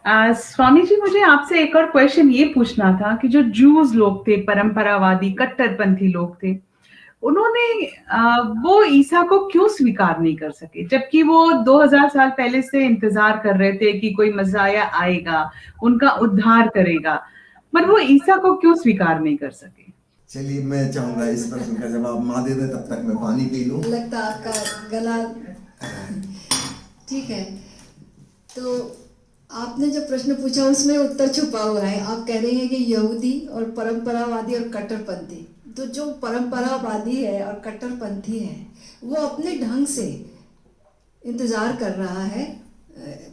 स्वामी जी, मुझे आपसे एक और क्वेश्चन ये पूछना था कि जो जूस लोग थे, परंपरावादी कट्टरपंथी लोग थे, उन्होंने वो ईसा को क्यों स्वीकार नहीं कर सके, जबकि वो 2000 साल पहले से इंतजार कर रहे थे कि कोई मसाया आएगा, उनका उद्धार करेगा, पर वो ईसा को क्यों स्वीकार नहीं कर सके? चलिए, मैं चाहूंगा इस प्रश्न का जवाब माँ दे दे, तब तक मैं पानी पी लूं। लगता आपका गला ठीक है। तो आपने जो प्रश्न पूछा उसमें उत्तर छुपा हुआ है। आप कह रहे हैं कि यहूदी और परंपरावादी और कट्टरपंथी, तो जो परंपरावादी है और कट्टरपंथी है वो अपने ढंग से इंतज़ार कर रहा है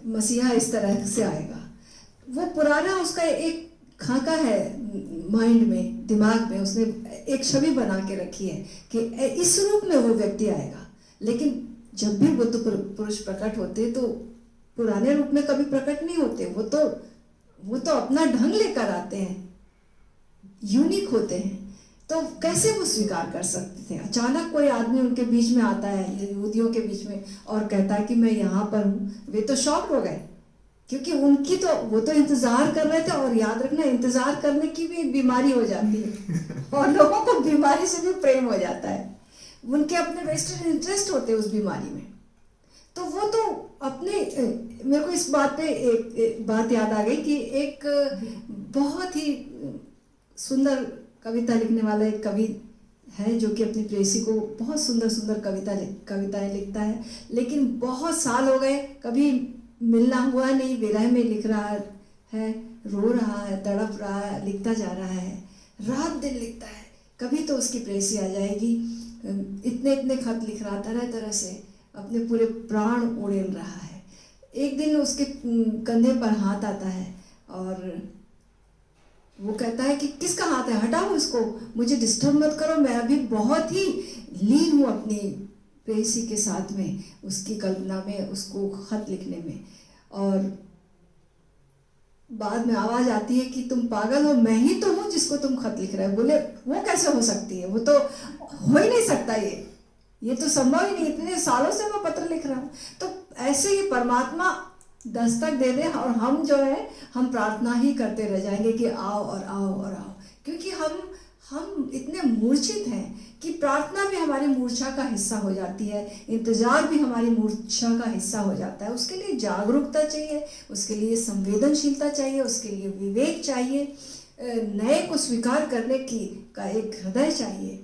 मसीहा इस तरह से आएगा। वो पुराना उसका एक खाका है माइंड में, दिमाग में उसने एक छवि बना के रखी है कि इस रूप में वो व्यक्ति आएगा। लेकिन जब भी बुद्ध पुरुष प्रकट होते तो पुराने रूप में कभी प्रकट नहीं होते। वो तो अपना ढंग लेकर आते हैं, यूनिक होते हैं। तो कैसे वो स्वीकार कर सकते थे? अचानक कोई आदमी उनके बीच में आता है, यहूदियों के बीच में, और कहता है कि मैं यहाँ पर हूँ। वे तो शॉक हो गए, क्योंकि उनकी तो वो तो इंतजार कर रहे थे। और याद रखना, इंतजार करने की भी एक बीमारी हो जाती है और लोगों को बीमारी से भी प्रेम हो जाता है। उनके अपने वेस्टेड इंटरेस्ट होते हैं उस बीमारी में। तो वो तो अपने मेरे को इस बात पे एक बात याद आ गई कि एक बहुत ही सुंदर कविता लिखने वाला एक कवि है जो कि अपनी प्रेयसी को बहुत सुंदर सुंदर कविताएं लिखता है, लेकिन बहुत साल हो गए, कभी मिलना हुआ नहीं। विरह में लिख रहा है, रो रहा है, तड़प रहा है, लिखता जा रहा है, रात दिन लिखता है। कभी तो उसकी प्रेयसी आ जाएगी। इतने इतने खत लिख रहा, तरह तरह से अपने पूरे प्राण उड़ेल रहा है। एक दिन उसके कंधे पर हाथ आता है और वो कहता है कि किसका हाथ है, हटाओ इसको, मुझे डिस्टर्ब मत करो, मैं अभी बहुत ही लीन हूँ अपनी प्रेयसी के साथ में, उसकी कल्पना में, उसको खत लिखने में। और बाद में आवाज आती है कि तुम पागल हो, मैं ही तो हूँ जिसको तुम खत लिख रहे हो। बोले वो कैसे हो सकती है, वो तो हो ही नहीं सकता, ये तो संभव ही नहीं, इतने सालों से मैं पत्र लिख रहा हूँ। तो ऐसे ही परमात्मा दस्तक दे दे और हम जो है हम प्रार्थना ही करते रह जाएंगे कि आओ और आओ और आओ, क्योंकि हम इतने मूर्छित हैं कि प्रार्थना भी हमारी मूर्छा का हिस्सा हो जाती है, इंतजार भी हमारी मूर्छा का हिस्सा हो जाता है। उसके लिए जागरूकता चाहिए, उसके लिए संवेदनशीलता चाहिए, उसके लिए विवेक चाहिए, नए को स्वीकार करने की का एक हृदय चाहिए,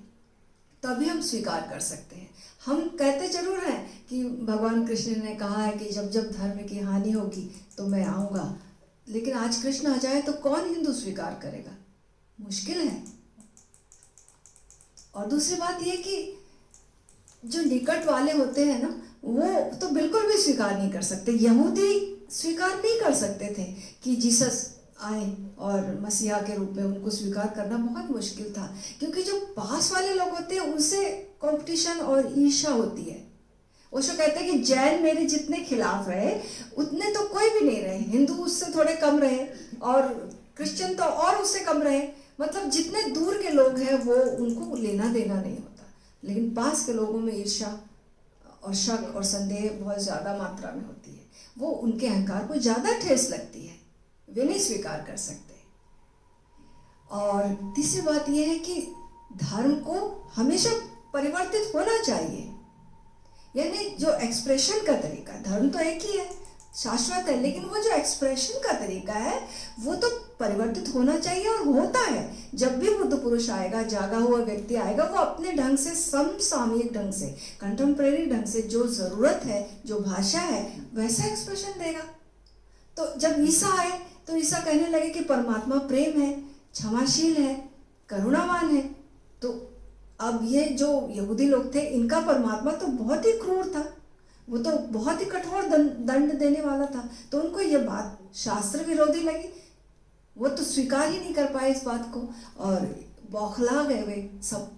तभी हम स्वीकार कर सकते हैं। हम कहते जरूर हैं कि भगवान कृष्ण ने कहा है कि जब जब धर्म की हानि होगी तो मैं आऊँगा, लेकिन आज कृष्ण आ जाए तो कौन हिंदू स्वीकार करेगा? मुश्किल है। और दूसरी बात यह कि जो निकट वाले होते हैं ना, वो तो बिल्कुल भी स्वीकार नहीं कर सकते। यहूदी स्वीकार नहीं कर सकते थे कि जीसस आए और मसीहा के रूप में, उनको स्वीकार करना बहुत मुश्किल था, क्योंकि जो पास वाले लोग होते हैं उनसे कंपटीशन और ईर्ष्या होती है। वो जो कहते हैं कि जैन मेरे जितने खिलाफ रहे उतने तो कोई भी नहीं रहे, हिंदू उससे थोड़े कम रहे और क्रिश्चियन तो और उससे कम रहे। मतलब जितने दूर के लोग हैं वो उनको लेना देना नहीं होता, लेकिन पास के लोगों में ईर्ष्या और शक और संदेह बहुत ज़्यादा मात्रा में होती है। वो उनके अहंकार को ज़्यादा ठेस लगती है, वे नहीं स्वीकार कर सकते। और तीसरी बात यह है कि धर्म को हमेशा परिवर्तित होना चाहिए, यानी जो एक्सप्रेशन का तरीका, धर्म तो एक ही है, शाश्वत है, लेकिन वो जो एक्सप्रेशन का तरीका है वो तो परिवर्तित होना चाहिए और होता है। जब भी बुद्ध पुरुष आएगा, जागा हुआ व्यक्ति आएगा, वो अपने ढंग से, समसामयिक ढंग से, कंटेम्प्रेरी ढंग से, जो ज़रूरत है, जो भाषा है, वैसा एक्सप्रेशन देगा। तो जब ईसा आए तो ईसा कहने लगे कि परमात्मा प्रेम है, क्षमाशील है, करुणावान है। तो अब ये जो यहूदी लोग थे, इनका परमात्मा तो बहुत ही क्रूर था, वो तो बहुत ही कठोर दंड देने वाला था। तो उनको ये बात शास्त्र विरोधी लगी, वो तो स्वीकार ही नहीं कर पाए इस बात को और बौखला गए वे सब।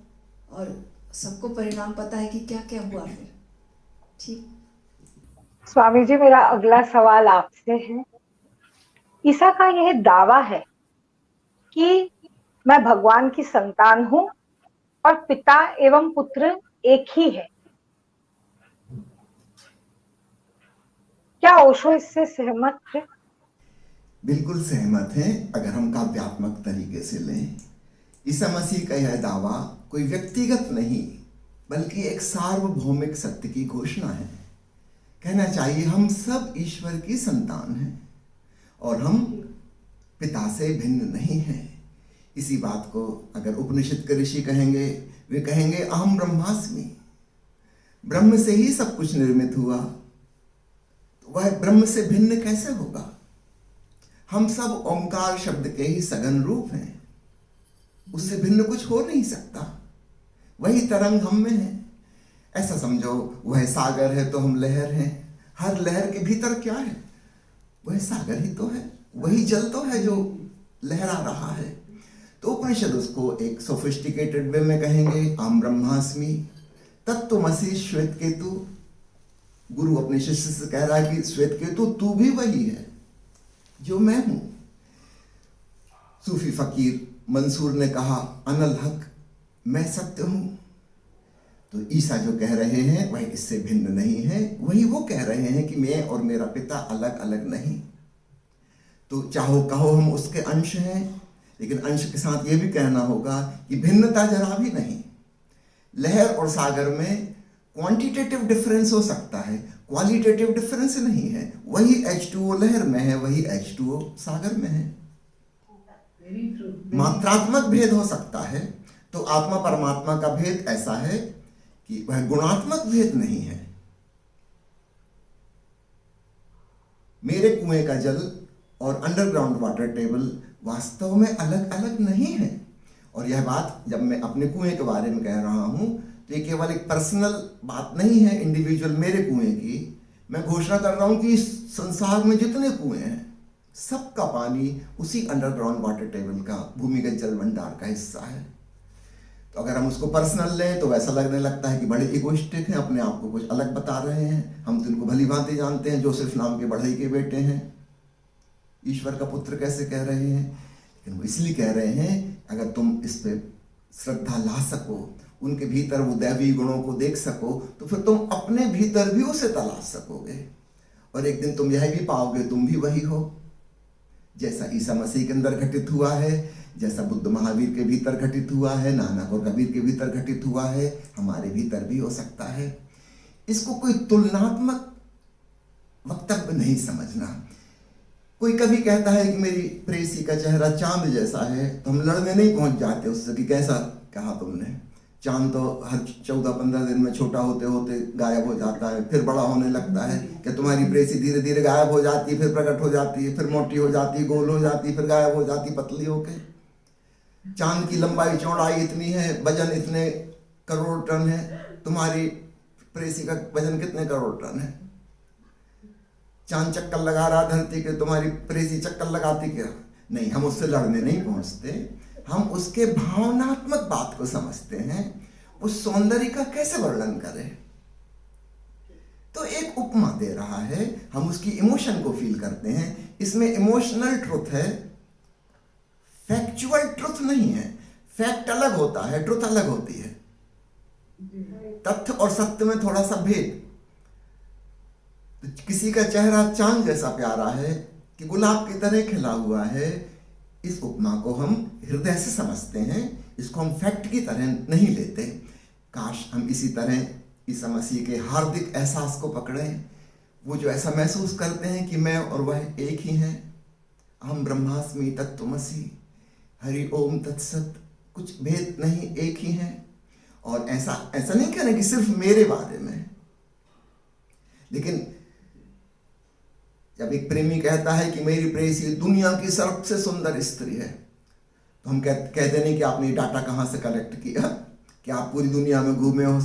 और सबको परिणाम पता है कि क्या क्या हुआ फिर। ठीक स्वामी जी, मेरा अगला सवाल आपसे है। ईसा का यह दावा है कि मैं भगवान की संतान हूं और पिता एवं पुत्र एक ही है, क्या ओशो इससे सहमत है? बिल्कुल सहमत हैं अगर हम काव्यात्मक तरीके से लें। ईसा मसीह का यह दावा कोई व्यक्तिगत नहीं बल्कि एक सार्वभौमिक सत्य की घोषणा है। कहना चाहिए हम सब ईश्वर की संतान हैं और हम पिता से भिन्न नहीं हैं। इसी बात को अगर उपनिषद के ऋषि कहेंगे, वे कहेंगे अहम ब्रह्मास्मि, ब्रह्म से ही सब कुछ निर्मित हुआ, तो वह ब्रह्म से भिन्न कैसे होगा? हम सब ओंकार शब्द के ही सघन रूप हैं, उससे भिन्न कुछ हो नहीं सकता। वही तरंग हम में है। ऐसा समझो वह सागर है तो हम लहर हैं। हर लहर के भीतर क्या है? वह सागर ही तो है, वही जल तो है जो लहरा रहा है। तो उपनिषद उसको एक सोफिस्टिकेटेड वे में कहेंगे अहम ब्रह्मास्मि तत्त्वमसि श्वेत केतु। गुरु अपने शिष्य से कह रहा है कि श्वेत केतु तू भी वही है जो मैं हूं। सूफी फकीर मंसूर ने कहा अनल हक, मैं सत्य हूं। तो ईसा जो कह रहे हैं वह इससे भिन्न नहीं है। वही वो कह रहे हैं कि मैं और मेरा पिता अलग अलग नहीं। तो चाहो कहो हम उसके अंश हैं, लेकिन अंश के साथ ये भी कहना होगा कि भिन्नता जरा भी नहीं। लहर और सागर में क्वांटिटेटिव डिफरेंस हो सकता है, क्वालिटेटिव डिफरेंस नहीं है। वही H2O लहर में है, वही H2O सागर में है। मात्रात्मक भेद हो सकता है। तो आत्मा परमात्मा का भेद ऐसा है कि वह गुणात्मक भेद नहीं है। मेरे कुएं का जल और अंडरग्राउंड वाटर टेबल वास्तव में अलग अलग नहीं है। और यह बात जब मैं अपने कुएं के बारे में कह रहा हूं तो ये केवल एक पर्सनल बात नहीं है, इंडिविजुअल मेरे कुएं की। मैं घोषणा कर रहा हूं कि इस संसार में जितने कुएं हैं सबका पानी उसी अंडरग्राउंड वाटर टेबल का, भूमिगत जल भंडार का हिस्सा है। तो अगर हम उसको पर्सनल लें तो वैसा लगने लगता है कि बड़े इगोइस्टिक हैं, अपने आप को कुछ अलग बता रहे हैं। हम तो इनको भली भांति जानते हैं, जोसेफ नाम के बढ़ई के बेटे हैं, ईश्वर का पुत्र कैसे कह रहे हैं। लेकिन वो इसलिए कह रहे हैं अगर तुम इस पे श्रद्धा ला सको, उनके भीतर वो दैवी गुणों को देख सको, तो फिर तुम अपने भीतर भी उसे तलाश सकोगे और एक दिन तुम यह भी पाओगे तुम भी वही हो। जैसा ईसा मसीह के अंदर घटित हुआ है, जैसा बुद्ध महावीर के भीतर घटित हुआ है, नानक और कबीर के भीतर घटित हुआ है, हमारे भीतर भी हो सकता है। इसको कोई तुलनात्मक वक्तव्य नहीं समझना। कोई कभी कहता है कि मेरी प्रेसी का चेहरा चांद जैसा है, तो हम लड़ने नहीं पहुंच जाते उससे कि कैसा कहा तुमने। चांद तो हर 14-15 दिन में छोटा होते होते गायब हो जाता है, फिर बड़ा होने लगता है। कि तुम्हारी प्रेसी धीरे धीरे गायब हो जाती है, फिर प्रकट हो जाती है, फिर मोटी हो जाती है, गोल हो जाती है, फिर गायब हो जाती, पतली होके। चांद की लंबाई चौड़ाई इतनी है, वजन इतने करोड़ टन है, तुम्हारी प्रेसी का वजन कितने करोड़ टन है? चांद चक्कर लगा रहा धरती के, तुम्हारी प्रेसी चक्कर लगाती क्या? नहीं, हम उससे लड़ने नहीं पहुंचते, हम उसके भावनात्मक बात को समझते हैं। उस सौंदर्य का कैसे वर्णन करें? तो एक उपमा दे रहा है, हम उसकी इमोशन को फील करते हैं। इसमें इमोशनल ट्रुथ है, फैक्चुअल ट्रुथ नहीं है। फैक्ट अलग होता है, ट्रुथ अलग होती है। तथ्य और सत्य में थोड़ा सा भेद। तो किसी का चेहरा चांद जैसा प्यारा है कि गुलाब की तरह खिला हुआ है, इस उपमा को हम हृदय से समझते हैं, इसको हम फैक्ट की तरह नहीं लेते। काश हम इसी तरह ईसा मसीह के हार्दिक एहसास को पकड़ें, वो जो ऐसा महसूस करते हैं कि मैं और वह एक ही हैं। अहम ब्रह्मास्मि तत्त्वमसि, हरि ओम तत्सत, कुछ भेद नहीं, एक ही हैं। और ऐसा नहीं कहना कि सिर्फ मेरे बारे में। लेकिन जब एक प्रेमी कहता है कि मेरी प्रेयसी दुनिया की सबसे सुंदर स्त्री है, तो हम कहते नहीं कि आपने डाटा कहाँ से कलेक्ट किया, कि आप पूरी दुनिया में घूमे हो,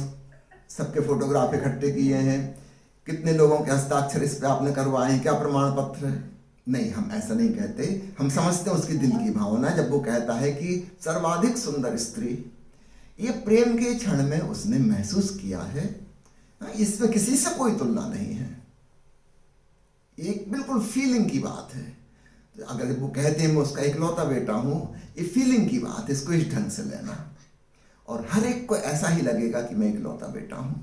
सबके फोटोग्राफ इकट्ठे किए हैं, कितने लोगों के हस्ताक्षर इस पे आपने करवाए हैं, क्या प्रमाण पत्र है? नहीं, हम ऐसा नहीं कहते। हम समझते हैं उसकी दिल की भावना। जब वो कहता है कि सर्वाधिक सुंदर स्त्री, ये प्रेम के क्षण में उसने महसूस किया है। इसमें किसी से कोई तुलना नहीं है, एक बिल्कुल फीलिंग की बात है। अगर वो कहते हैं मैं उसका इकलौता बेटा हूं, ये फीलिंग की बात है, इसको इस ढंग से लेना। और हर एक को ऐसा ही लगेगा कि मैं इकलौता बेटा हूं।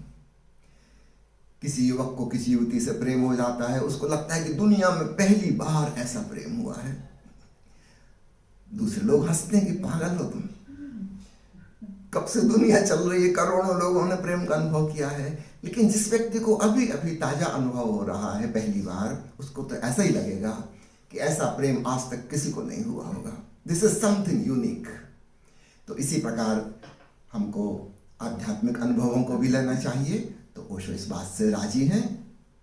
किसी युवक को किसी युवती से प्रेम हो जाता है, उसको लगता है कि दुनिया में पहली बार ऐसा प्रेम हुआ है। दूसरे लोग हंसते हैं कि पागल हो तुम, कब से दुनिया चल रही है, करोड़ों लोगों ने प्रेम का अनुभव किया है। लेकिन जिस व्यक्ति को अभी अभी ताजा अनुभव हो रहा है पहली बार, उसको तो ऐसा ही लगेगा कि ऐसा प्रेम आज तक किसी को नहीं हुआ होगा। This is something unique. तो इसी प्रकार हमको आध्यात्मिक अनुभवों को भी लेना चाहिए। तो ओशो इस बात से राजी हैं,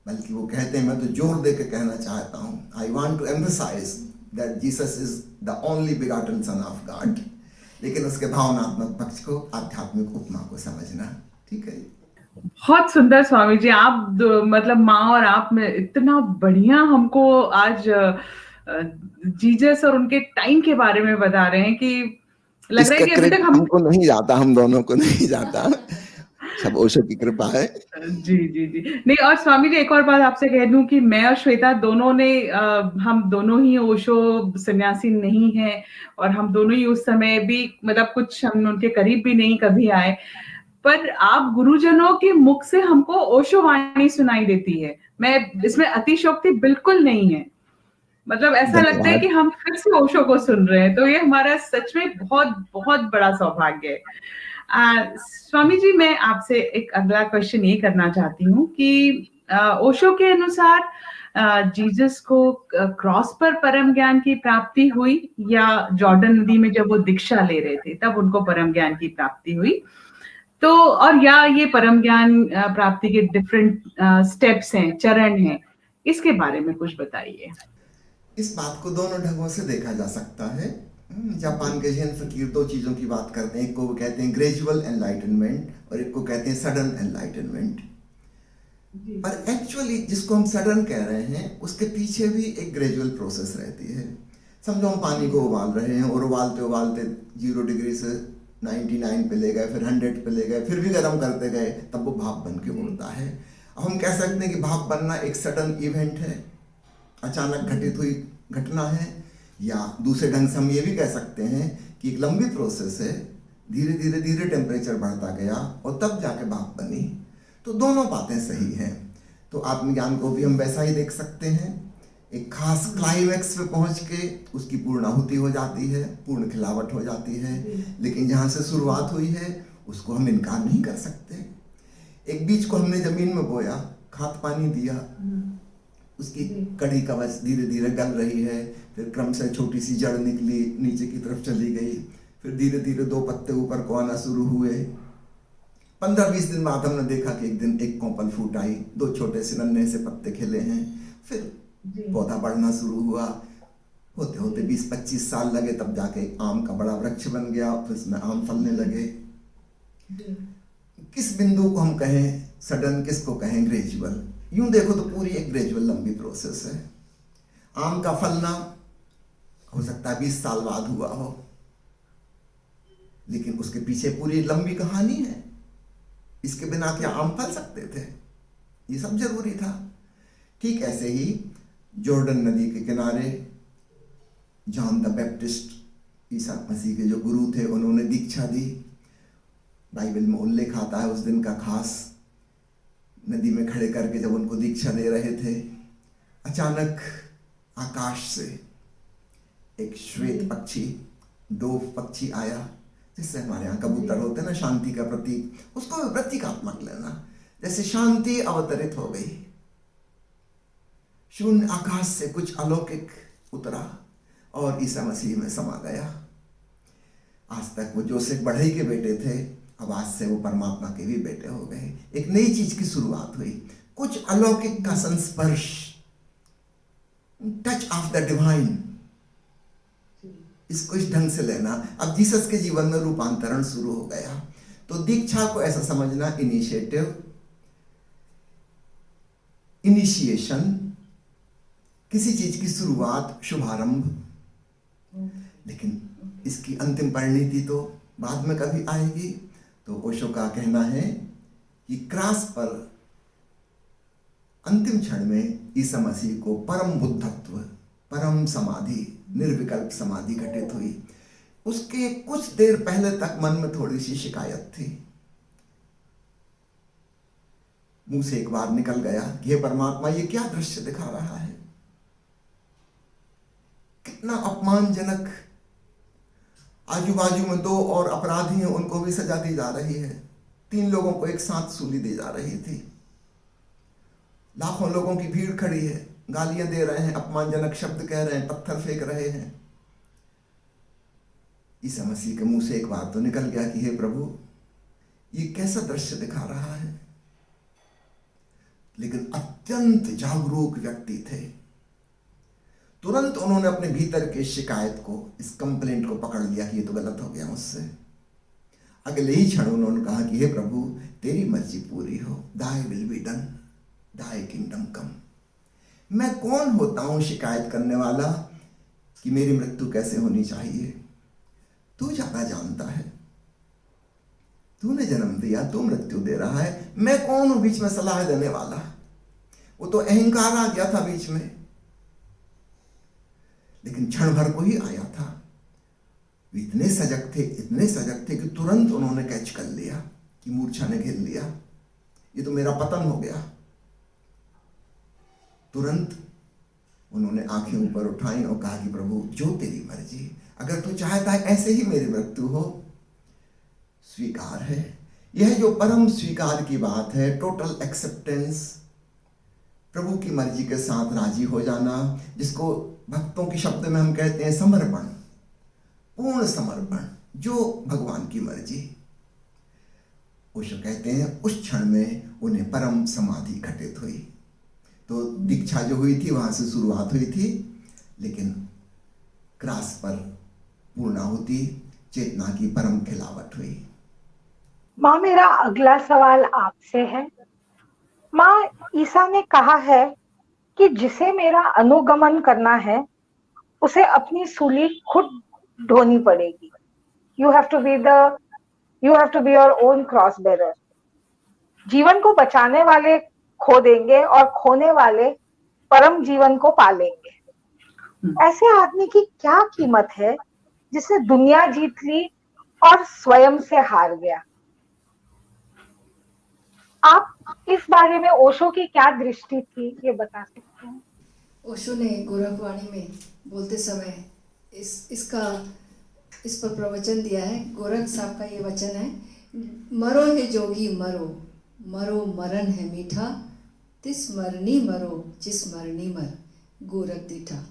बल्कि वो कहते हैं, मैं तो जोर दे के कहना चाहता हूँ, I want to emphasise that Jesus is the only begotten son of God. लेकिन उसके भावनात्मक पक्ष को, आध्यात्मिक उपमा को समझना। ठीक है, बहुत सुंदर स्वामी जी, आप मतलब माँ और आप में इतना बढ़िया हमको आज जीसस और उनके टाइम के बारे में बता रहे हैं कि लग रहा है इसका कि अभी क्रेडिट तक हम हमको नहीं जाता, हम दोनों को नहीं जाता, सब ओशो की कृपा है। जी जी जी। नहीं, और स्वामी जी एक और बात आपसे कह दूं कि मैं और श्वेता दोनों ने हम दोनों ही ओशो सन्यासी नहीं हैं, और हम दोनों ही उस समय भी मतलब कुछ हम उनके करीब भी नहीं कभी आए, पर आप गुरुजनों के मुख से हमको ओशो वाणी सुनाई देती है। मैं इसमें अतिशयोक्ति बिल्कुल नहीं है, मतलब ऐसा लगता है धन्यवाद। कि हम फिर से ओशो को सुन रहे हैं। तो ये हमारा सच में बहुत बहुत बड़ा सौभाग्य है। स्वामी जी, मैं आपसे एक अगला क्वेश्चन ये करना चाहती हूँ कि ओशो के अनुसार जीसस को क्रॉस पर परम ज्ञान की प्राप्ति हुई, या जॉर्डन नदी में जब वो दीक्षा ले रहे थे तब उनको परम ज्ञान की प्राप्ति हुई? तो और या ये परम ज्ञान प्राप्ति के डिफरेंट स्टेप्स हैं, चरण हैं, इसके बारे में कुछ बताइए। इस बात को दोनों ढंगों से देखा जा सकता है। जापान के जैन फकीर दो चीज़ों की बात करते हैं, एक को कहते हैं ग्रेजुअल एनलाइटनमेंट और एक को कहते हैं सडन एनलाइटनमेंट। पर एक्चुअली जिसको हम सडन कह रहे हैं उसके पीछे भी एक ग्रेजुअल प्रोसेस रहती है। समझो हम पानी को उबाल रहे हैं और उबालते उबालते 0 डिग्री से 99 पे ले गए, फिर 100 पे ले गए, फिर भी गर्म करते गए, तब वो भाप बन के उड़ता है। अब हम कह सकते हैं कि भाप बनना एक सडन इवेंट है, अचानक घटित हुई घटना है, या दूसरे ढंग से हम ये भी कह सकते हैं कि एक लंबी प्रोसेस है, धीरे धीरे धीरे टेम्परेचर बढ़ता गया और तब जाके भाप बनी। तो दोनों बातें सही हैं। तो आत्मज्ञान को भी हम वैसा ही देख सकते हैं, एक खास क्लाइमैक्स पे पहुंच के उसकी पूर्णाहुति हो जाती है, पूर्ण खिलावट हो जाती है। लेकिन जहाँ से शुरुआत हुई है उसको हम इनकार नहीं कर सकते। एक बीज को हमने जमीन में बोया, खाद पानी दिया, उसकी कड़ी कवच धीरे धीरे गल रही है, फिर क्रम से छोटी सी जड़ निकली, नीचे की तरफ चली गई, फिर धीरे धीरे 2 पत्ते ऊपर को आना शुरू हुए। 15-20 दिन बाद हमने देखा कि एक दिन एक कोपल फूट आई, 2 छोटे से नन्हे से पत्ते खिले हैं, फिर पौधा बढ़ना शुरू हुआ। होते होते 20-25 साल लगे, तब जाके आम का बड़ा वृक्ष बन गया, फिर उसमें आम फलने लगे। किस बिंदु को हम कहें सडन, किसको कहें ग्रेजुअल? यूं देखो तो पूरी एक ग्रेजुअल लंबी प्रोसेस है। आम का फलना हो सकता है 20 साल बाद हुआ हो, लेकिन उसके पीछे पूरी लंबी कहानी है। इसके बिना क्या आम फल सकते थे? ये सब जरूरी था। ठीक ऐसे ही जॉर्डन नदी के किनारे John the Baptist, Isa Masih के जो गुरु थे, उन्होंने दीक्षा दी। बाइबल में उल्लेख आता है उस दिन का खास, नदी में खड़े करके जब उनको दीक्षा दे रहे थे, अचानक आकाश से एक श्वेत पक्षी, डोव पक्षी आया, जिससे हमारे यहाँ कबूतर होते हैं ना, शांति का प्रतीक, उसको प्रतीकात्मक लेना। जैसे शांति अवतरित हो गई, शून्य आकाश से कुछ अलौकिक उतरा और ईसा मसीह में समा गया। आज तक वो जोसेफ बढ़ई के बेटे थे, अब आज से वो परमात्मा के भी बेटे हो गए। एक नई चीज की शुरुआत हुई, कुछ अलौकिक का संस्पर्श, टच ऑफ द डिवाइन। इसको इस ढंग से लेना। अब जीसस के जीवन में रूपांतरण शुरू हो गया। तो दीक्षा को ऐसा समझना, इनिशिएटिव, इनिशिएशन, किसी चीज की शुरुआत, शुभारंभ। लेकिन इसकी अंतिम परिणति तो बाद में कभी आएगी। तो ओशो का कहना है कि क्रॉस पर अंतिम क्षण में ईसा मसीह को परम बुद्धत्व, परम समाधि, निर्विकल्प समाधि घटित हुई। उसके कुछ देर पहले तक मन में थोड़ी सी शिकायत थी। मुंह से एक बार निकल गया कि हे परमात्मा, ये क्या दृश्य दिखा रहा है, कितना अपमानजनक। आजू बाजू में 2 और अपराधी हैं, उनको भी सजा दी जा रही है। 3 लोगों को एक साथ सूली दी जा रही थी। लाखों लोगों की भीड़ खड़ी है, गालियां दे रहे हैं, अपमानजनक शब्द कह रहे हैं, पत्थर फेंक रहे हैं। ईसा मसीह के मुंह से एक बात तो निकल गया कि हे प्रभु, ये कैसा दृश्य दिखा रहा है। लेकिन अत्यंत जागरूक व्यक्ति थे। तुरंत उन्होंने अपने भीतर के शिकायत को, इस कंप्लेंट को पकड़ लिया कि ये तो गलत हो गया मुझसे। अगले ही क्षण उन्होंने कहा कि हे प्रभु, तेरी मर्जी पूरी हो, thy will be done, thy kingdom come. मैं कौन होता हूं शिकायत करने वाला कि मेरी मृत्यु कैसे होनी चाहिए? तू ज्यादा जानता है, तूने जन्म दिया, तू मृत्यु दे रहा है, मैं कौन हूं बीच में सलाह देने वाला? वो तो अहंकार आ गया था बीच में। लेकिन क्षण भर को ही आया था। इतने सजग थे कि तुरंत उन्होंने कैच कर लिया कि मूर्छा ने घेर लिया, ये तो मेरा पतन हो गया। तुरंत उन्होंने आंखें ऊपर उठाई और कहा कि प्रभु, जो तेरी मर्जी, अगर तू चाहता है ऐसे ही मेरी मृत्यु हो, स्वीकार है। यह जो परम स्वीकार की बात है, टोटल एक्सेप्टेंस, प्रभु की मर्जी के साथ राजी हो जाना, जिसको भक्तों के शब्द में हम कहते हैं समर्पण, पूर्ण समर्पण, जो भगवान की मर्जी। ओशो कहते हैं उस क्षण में उन्हें परम समाधि घटित हुई। तो दीक्षा जो हुई थी वहां से शुरुआत हुई थी, लेकिन क्रॉस पर पूर्णाहुति, चेतना की परम खिलावट हुई। माँ, मेरा अगला सवाल आपसे है। माँ, ईसा ने कहा है कि जिसे मेरा अनुगमन करना है उसे अपनी सूली खुद ढोनी पड़ेगी। You have to be your own cross bearer. जीवन को बचाने वाले खो देंगे और खोने वाले परम जीवन को पालेंगे। ऐसे आदमी की क्या कीमत है जिसने दुनिया जीत ली और स्वयं से हार गया? आप इस बारे में ओशो की क्या दृष्टि थी, ये बता सकते हैं? ओशो ने गोरखवाणी में बोलते समय इस पर प्रवचन दिया है। गोरख साहब का ये वचन है, मरो है जोगी मरो, मरो मरण है मीठा, तिस मरनी मरो जिस मरनी मर, गोरख दीठा।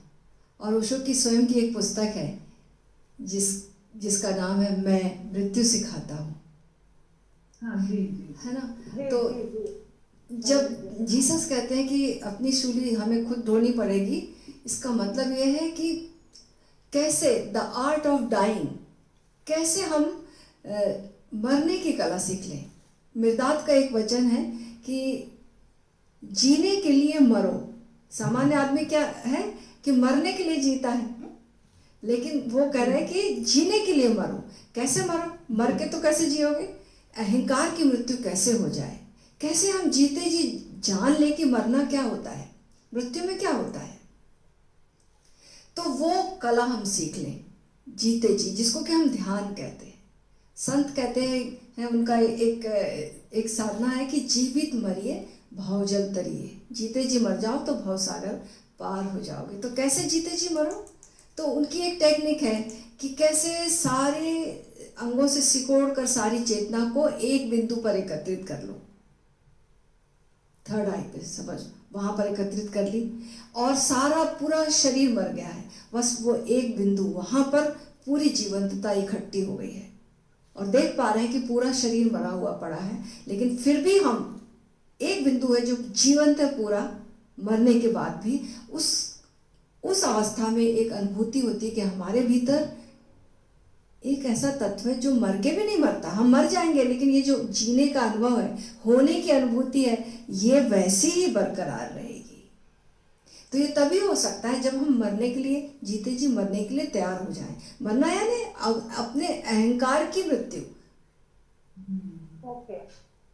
और ओशो की स्वयं की एक पुस्तक है जिसका नाम है मैं मृत्यु सिखाता हूँ। हाँ जी, है ना? तो जब जीसस कहते हैं कि अपनी सूली हमें खुद ढोनी पड़ेगी, इसका मतलब यह है कि कैसे द आर्ट ऑफ डाइंग, कैसे हम मरने की कला सीख लें। मिर्दात का एक वचन है कि जीने के लिए मरो। सामान्य आदमी क्या है कि मरने के लिए जीता है, लेकिन वो कह रहे हैं कि जीने के लिए मरो। कैसे मरो? मर के तो कैसे जियोगे? अहंकार की मृत्यु कैसे हो जाए, कैसे हम जीते जी जान ले कि मरना क्या होता है, मृत्यु में क्या होता है। तो वो कला हम सीख लें जीते जी, जिसको कि हम ध्यान कहते हैं। संत कहते हैं उनका एक साधना है कि जीवित मरिए भवजल तरिए, जीते जी मर जाओ तो भवसागर पार हो जाओगे। तो कैसे जीते जी मरो? तो उनकी एक टेक्निक है कि कैसे सारे अंगों से सिकोड़ कर सारी चेतना को एक बिंदु पर एकत्रित कर लो। थर्ड आई पे समझ, वहां पर एकत्रित कर ली और सारा पूरा शरीर मर गया है, बस वो एक बिंदु, वहां पर पूरी जीवंतता इकट्ठी हो गई है और देख पा रहे हैं कि पूरा शरीर मरा हुआ पड़ा है, लेकिन फिर भी हम एक बिंदु है जो जीवंत है पूरा, मरने के बाद भी उस अवस्था में एक अनुभूति होती है कि हमारे भीतर एक ऐसा तत्व है जो मर के भी नहीं मरता। हम मर जाएंगे लेकिन ये जो जीने का अनुभव है, होने की अनुभूति है, ये वैसी ही बरकरार रहेगी। तो ये तभी हो सकता है जब हम मरने के लिए, जीते जी मरने के लिए तैयार हो जाएं। मरना यानी अपने अहंकार की मृत्यु।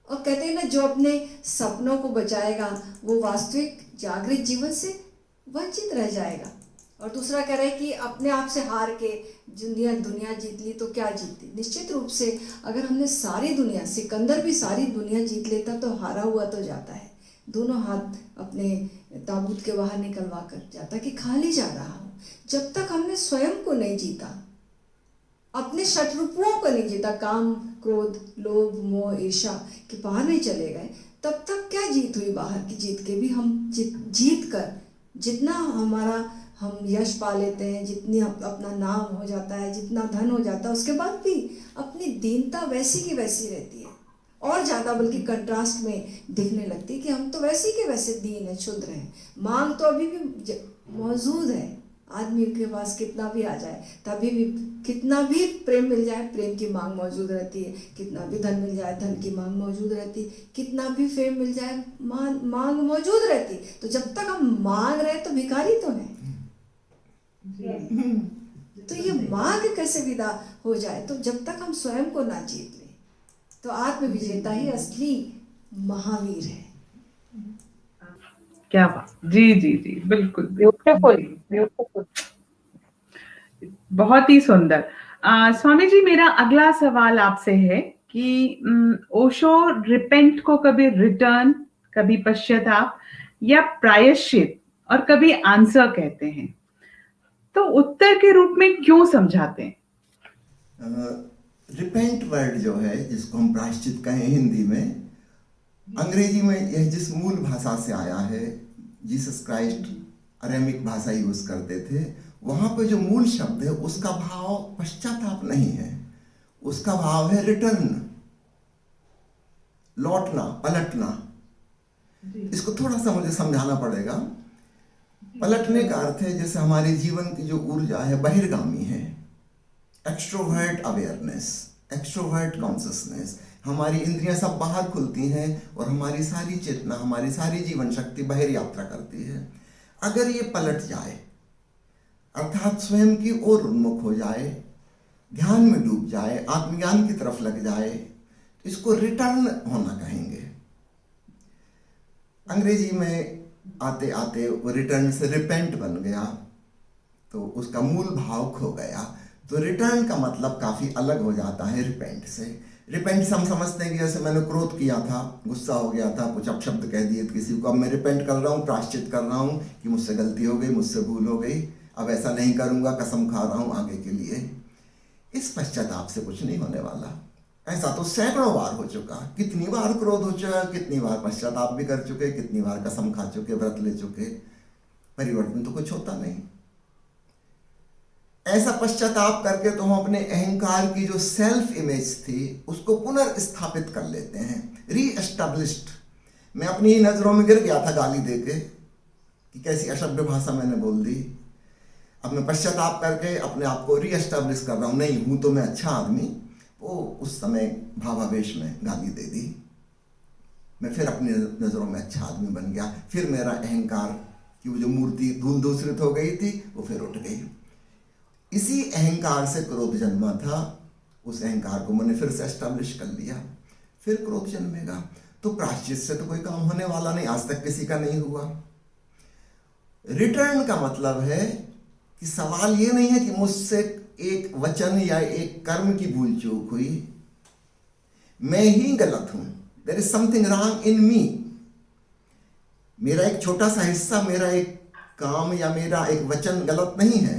और कहते हैं ना, जो अपने सपनों को बचाएगा वो वास्तविक जागृत जीवन से वंचित रह जाएगा। और दूसरा कह रहे हैं कि अपने आप से हार के दुनिया जीत ली तो क्या जीती। निश्चित रूप से अगर हमने सारी दुनिया, सिकंदर भी सारी दुनिया जीत लेता तो हारा हुआ तो जाता है, दोनों हाथ अपने ताबूत के बाहर निकलवा कर जाता कि खाली जा रहा हूँ। जब तक हमने स्वयं को नहीं जीता, अपने शत्रुओं को नहीं जीता, काम क्रोध लोभ मोह ईर्ष्या के बाहर नहीं चले गए, तब तक क्या जीत हुई। बाहर की जीत के भी हम जीत कर जितना हम यश पा लेते हैं, जितनी अपना नाम हो जाता है, जितना धन हो जाता है, उसके बाद भी अपनी दीनता वैसी की वैसी रहती है, और ज़्यादा बल्कि कंट्रास्ट में दिखने लगती है कि हम तो वैसे के वैसे दीन है, क्षुद्र हैं। मांग तो अभी भी मौजूद है, आदमी के पास कितना भी आ जाए, तभी भी कितना भी प्रेम मिल जाए, प्रेम की मांग मौजूद रहती है, कितना भी धन मिल जाए, धन की मांग मौजूद रहती है, कितना भी फेम मिल जाए, मांग मौजूद रहती। तो जब तक हम मांग रहे तो भिखारी तो हैं। तो ये मांग कैसे विदा हो जाए, तो जब तक हम स्वयं को ना जीत ले, तो आत्म विजेता ही असली महावीर है। क्या बात, जी जी जी, बिल्कुल ब्यूटीफुल ब्यूटीफुल। बहुत ही सुंदर। स्वामी जी, मेरा अगला सवाल आपसे है कि ओशो रिपेंट को कभी रिटर्न, कभी पश्चाताप या प्रायश्चित और कभी आंसर कहते हैं, तो उत्तर के रूप में क्यों समझाते हैं? रिपेंट वर्ड जो है, जिसको हम प्रायश्चित कहें हिंदी में, अंग्रेजी में यह जिस मूल भाषा से आया है, जीसस क्राइस्ट अरेमिक भाषा यूज करते थे, वहां पे जो मूल शब्द है उसका भाव पश्चाताप नहीं है, उसका भाव है रिटर्न, लौटना, पलटना। इसको थोड़ा सा मुझे समझाना पड़ेगा। पलटने का अर्थ है जैसे हमारे जीवन की जो ऊर्जा है बहिर्गामी है, एक्सट्रोवर्ट अवेयरनेस, एक्सट्रोवर्ट कॉन्शियसनेस, हमारी इंद्रियां सब बाहर खुलती हैं और हमारी सारी चेतना, हमारी सारी जीवन शक्ति बाहर यात्रा करती है। अगर ये पलट जाए, अर्थात स्वयं की ओर उन्मुख हो जाए, ध्यान में डूब जाए, आत्मज्ञान की तरफ लग जाए, तो इसको रिटर्न होना कहेंगे। अंग्रेजी में आते आते वो रिटर्न से रिपेंट बन गया, तो उसका मूल भाव खो गया। तो रिटर्न का मतलब काफी अलग हो जाता है रिपेंट से। रिपेंट से हम समझते हैं कि जैसे मैंने क्रोध किया था, गुस्सा हो गया था, कुछ अपशब्द कह दिए किसी को, अब मैं रिपेंट कर रहा हूँ, प्रायश्चित कर रहा हूँ कि मुझसे गलती हो गई, मुझसे भूल हो गई, अब ऐसा नहीं करूंगा, कसम खा रहा हूँ आगे के लिए। इस पश्चाताप से कुछ नहीं होने वाला। ऐसा तो सैकड़ों बार हो चुका, कितनी बार क्रोध हो चुका, कितनी बार पश्चाताप भी कर चुके, कितनी बार कसम खा चुके, व्रत ले चुके, परिवर्तन तो कुछ होता नहीं। ऐसा पश्चाताप करके तो हम अपने अहंकार की जो सेल्फ इमेज थी उसको पुनर्स्थापित कर लेते हैं, रीएस्टैब्लिश्ड। मैं अपनी ही नजरों में गिर गया था गाली देके कि कैसी अशब्द भाषा मैंने बोल दी। अब मैं पश्चाताप करके अपने आप को रीएस्टैब्लिश कर रहा हूं, नहीं हूं तो मैं अच्छा आदमी। वो उस समय भावावेश में गाली दे दी, मैं फिर अपनी नजरों में अच्छा आदमी बन गया, फिर मेरा अहंकार की वो जो मूर्ति धूल दूसरित हो गई थी वो फिर उठ गई। इसी अहंकार से क्रोध जन्मा था, उस अहंकार को मैंने फिर से एस्टैब्लिश कर लिया, फिर क्रोध जन्मेगा। तो प्रायश्चित से तो कोई काम होने वाला नहीं, आज तक किसी का नहीं हुआ। रिटर्न का मतलब है कि सवाल ये नहीं है कि मुझसे एक वचन या एक कर्म की भूल चूक हुई, मैं ही गलत हूं, there is something wrong in me. मेरा एक छोटा सा हिस्सा, मेरा एक काम या मेरा एक वचन गलत नहीं है,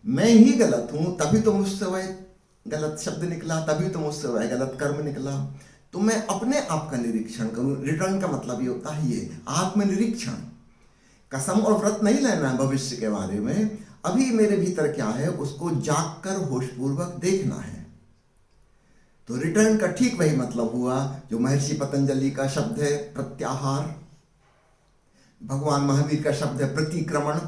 मैं ही गलत हूं, तभी तो मुझसे वह गलत शब्द निकला, तभी तो मुझसे वह गलत कर्म निकला। तो मैं अपने आप का निरीक्षण करूं। रिटर्न का मतलब ये होता है ये आत्मनिरीक्षण। कसम और व्रत नहीं लेना है भविष्य के बारे में, अभी मेरे भीतर क्या है उसको जागकर होशपूर्वक देखना है। तो रिटर्न का ठीक वही मतलब हुआ जो महर्षि पतंजलि का शब्द है प्रत्याहार, भगवान महावीर का शब्द है प्रतिक्रमण।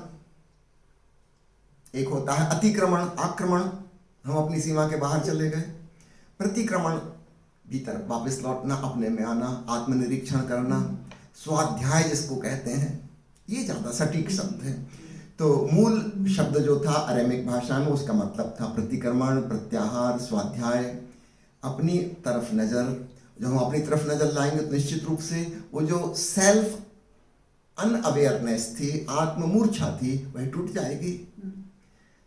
एक होता है अतिक्रमण, आक्रमण, हम अपनी सीमा के बाहर चले गए। प्रतिक्रमण भीतर वापस लौटना, अपने में आना, आत्मनिरीक्षण करना, स्वाध्याय जिसको कहते हैं, ये ज्यादा सटीक शब्द है। तो मूल शब्द जो था अरेमिक भाषा में उसका मतलब था प्रतिक्रमण, प्रत्याहार, स्वाध्याय, अपनी तरफ नजर। जब हम अपनी तरफ नजर लाएंगे तो निश्चित रूप से वो जो सेल्फ अनअवेयरनेस थी, आत्ममूर्छा थी, वही टूट जाएगी।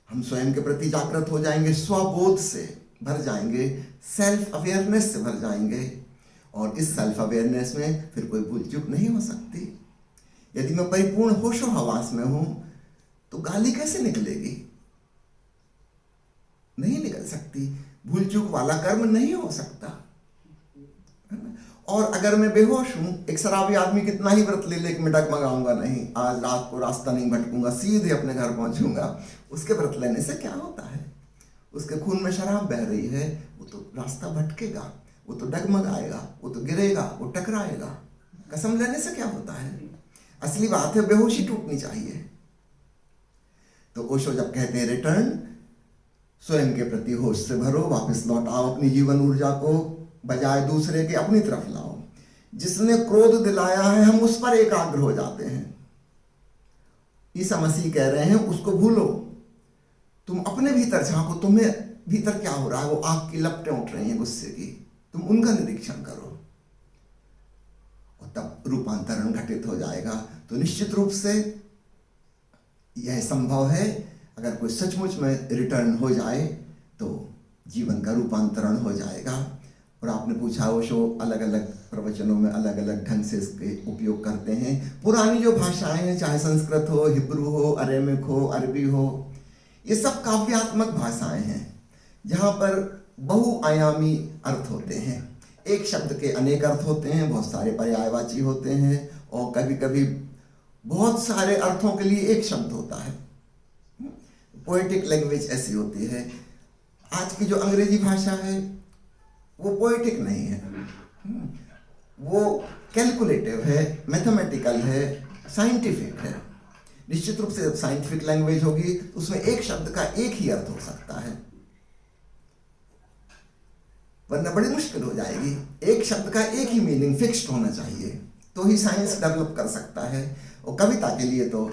हम स्वयं के प्रति जागृत हो जाएंगे, स्वबोध से भर जाएंगे, सेल्फ अवेयरनेस से भर जाएंगे, और इस सेल्फ अवेयरनेस में फिर कोई भूल चूक नहीं हो सकती। यदि मैं परिपूर्ण होशो हवास में हूं तो गाली कैसे निकलेगी? नहीं निकल सकती। भूल चूक वाला कर्म नहीं हो सकता, है ना? और अगर मैं बेहोश हूं, एक शराबी आदमी कितना ही व्रत ले ले कि मैं डगमगाऊंगा नहीं, आज रात को रास्ता नहीं भटकूंगा, सीधे अपने घर पहुंचूंगा, उसके व्रत लेने से क्या होता है? उसके खून में शराब बह रही है, वो तो रास्ता भटकेगा, वो तो डगमगाएगा, वो तो गिरेगा, वो टकराएगा। कसम लेने से क्या होता है? असली बात है बेहोशी टूटनी चाहिए। तो ओशो जब कहते हैं रिटर्न, स्वयं के प्रति होश से भरो, वापस लौट आओ अपनी जीवन ऊर्जा को, बजाय दूसरे के अपनी तरफ लाओ। जिसने क्रोध दिलाया है हम उस पर एकाग्र हो जाते हैं। ईसा मसीह कह रहे हैं उसको भूलो, तुम अपने भीतर झांको, तुम्हें भीतर क्या हो रहा है। वो आग की लपटें उठ रही हैं गुस्से की, तुम उनका निरीक्षण करो और तब रूपांतरण घटित हो जाएगा। तो निश्चित रूप से यह संभव है, अगर कोई सचमुच में रिटर्न हो जाए तो जीवन का रूपांतरण हो जाएगा। और आपने पूछा ओशो अलग अलग प्रवचनों में अलग अलग ढंग से इसके उपयोग करते हैं। पुरानी जो भाषाएं हैं, चाहे संस्कृत हो, हिब्रू हो, अरेमिक हो, अरबी हो, ये सब काव्यात्मक भाषाएं हैं जहाँ पर बहुआयामी अर्थ होते हैं। एक शब्द के अनेक अर्थ होते हैं, बहुत सारे पर्यायवाची होते हैं, और कभी कभी बहुत सारे अर्थों के लिए एक शब्द होता है। पोएटिक लैंग्वेज ऐसी होती है। आज की जो अंग्रेजी भाषा है वो पोएटिक नहीं है, वो कैलकुलेटिव है, मैथमेटिकल है, साइंटिफिक है। निश्चित रूप से जब साइंटिफिक लैंग्वेज होगी तो उसमें एक शब्द का एक ही अर्थ हो सकता है, वरना बड़ी मुश्किल हो जाएगी। एक शब्द का एक ही मीनिंग फिक्स्ड होना चाहिए, तो ही साइंस डेवलप कर सकता है। और कविता के लिए तो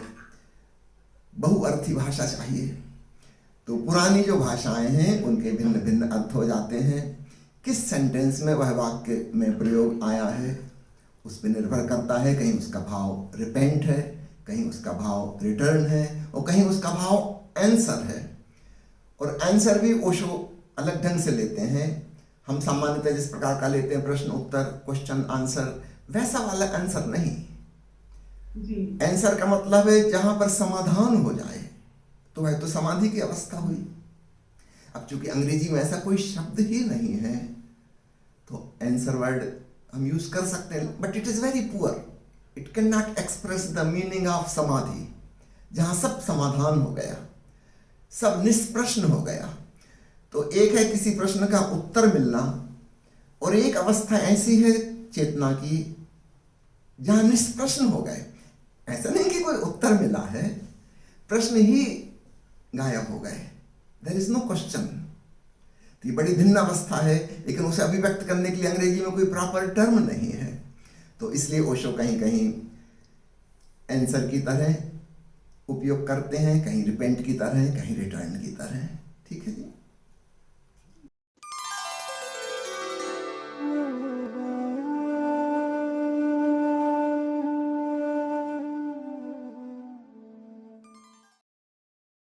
बहुअर्थी भाषा चाहिए। तो पुरानी जो भाषाएं हैं उनके भिन्न भिन्न अर्थ हो जाते हैं। किस सेंटेंस में वह वाक्य में प्रयोग आया है उस पर निर्भर करता है। कहीं उसका भाव रिपेंट है, कहीं उसका भाव रिटर्न है, और कहीं उसका भाव आंसर है। और आंसर भी ओशो अलग ढंग से लेते हैं। हम सामान्यतः जिस प्रकार का लेते हैं प्रश्न उत्तर, क्वेश्चन आंसर, वैसा वाला आंसर नहीं। आंसर का मतलब है जहां पर समाधान हो जाए, तो वह तो समाधि की अवस्था हुई। अब चूंकि अंग्रेजी में ऐसा कोई शब्द ही नहीं है तो आंसर वर्ड हम यूज कर सकते हैं, but it is very poor, it can not express the meaning of समाधि, जहां सब समाधान हो गया, सब निष्प्रश्न हो गया। तो एक है किसी प्रश्न का उत्तर मिलना, और एक अवस्था ऐसी है चेतना की जहां निष्प्रश्न हो गए। ऐसा नहीं कि कोई उत्तर मिला है, प्रश्न ही गायब हो गए, देयर इज नो क्वेश्चन। तो ये बड़ी भिन्न अवस्था है, लेकिन उसे अभिव्यक्त करने के लिए अंग्रेजी में कोई प्रॉपर टर्म नहीं है। तो इसलिए ओशो कहीं कहीं आंसर की तरह उपयोग करते हैं, कहीं रिपेंट की तरह, कहीं रिटर्न की तरह।